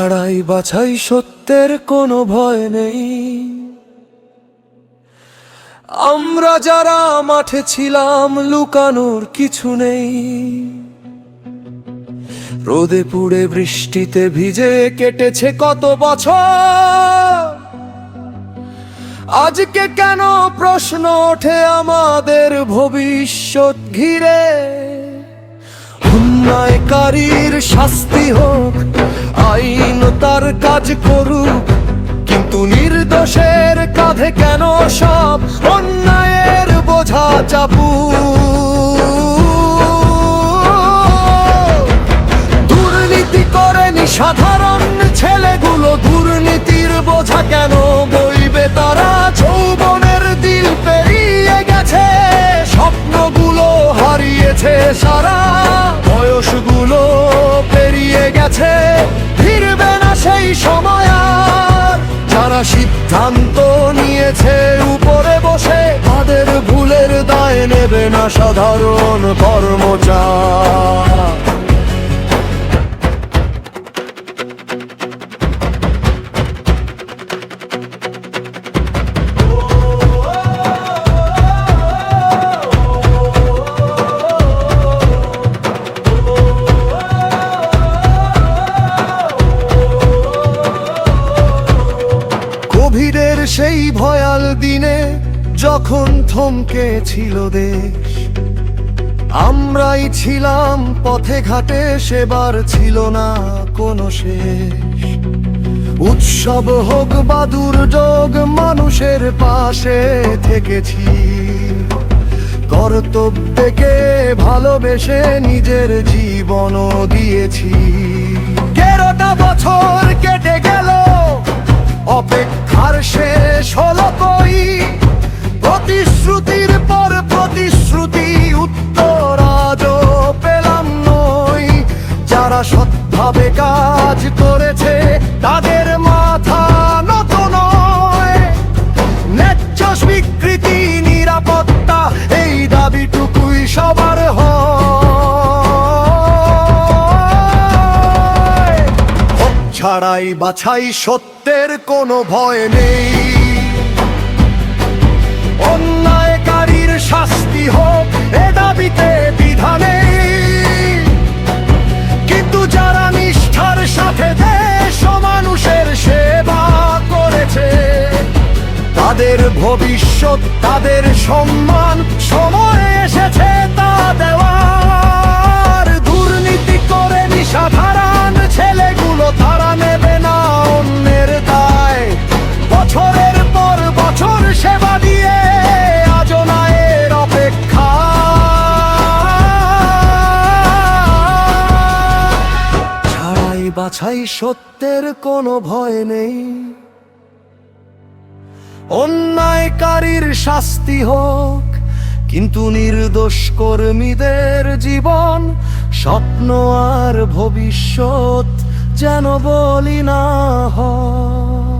ছাড়াই বাছাই সত্যের কোনো ভয় নেই। আমরা যারা মাঠে ছিলাম লুকানোর কিছু নেই। রোদে পুড়ে বৃষ্টিতে ভিজে কেটেছে কত বছর, আজকে কেন প্রশ্ন ওঠে আমাদের ভবিষ্যৎ ঘিরে। অন্যায়কারীর শাস্তি হোক, আইন তার কাজ করুক, কিন্তু নির্দোষের কাঁধে কেন সব অন্যায়ের বোঝা চাপুক। দুর্নীতি করেনি সাধারণ ছেলেগুলো, দুর্নীতির বোঝা কেন বইবে তারা। যৌবনের দিল পেরিয়ে গেছে, স্বপ্নগুলো হারিয়েছে সারা। বয়সগুলো পেরিয়ে গেছে, ফিরবে না সেই সময় আর। যারা সিদ্ধান্ত নিয়েছে উপরে বসে, তাদের ভুলের দায় নেবে না সাধারণ কর্মচার। কোভিডের সেই ভয়াল দিনে যখন থমকে ছিল দেশ, আমরাই ছিলাম পথে ঘাটে, সেবার ছিল না কোনো শেষ। উৎসব হোক বা দুর্যোগ, মানুষের পাশে থেকেছি। কর্তব্যকে ভালোবেসে নিজের জীবনও দিয়েছি। 13টা বছর কেটে গেল, অপেক্ষার শেষ হলো কই। প্রতিশ্রুতির পর প্রতিশ্রুতি, উত্তর আজও পেলাম নই। যারা সৎভাবে কাজ করেছে তাদের মাথা নত নয়। ন্যায্য স্বীকৃতি, নিরাপত্তা, এই দাবিটুকুই সবার হয়। ছাড়াই বাছাই সত্যের কোনো ভয় নেই। অন্যায়কারীর শাস্তি হোক, এ দাবিতে দ্বিধা নেই। কিন্তু যারা নিষ্ঠার সাথে দেশ ও মানুষের সেবা করেছে, তাদের ভবিষ্যৎ, তাদের সম্মান সময় এসেছে তা দেওয়ার। দুর্নীতি করে সাধারণ ছেলেগুলো, তারা নেবে না অন্যের দায়। বছরের পর বছর সেবা দিয়ে আজও না এর অপেক্ষা। ছাড়াই বাছাই সত্যের কোনো ভয় নেই। অন্যায়কারীর শাস্তি হোক, কিন্তু নির্দোষ কর্মীদের জীবন, স্বপ্ন আর ভবিষ্যৎ যেন বলি না হয়।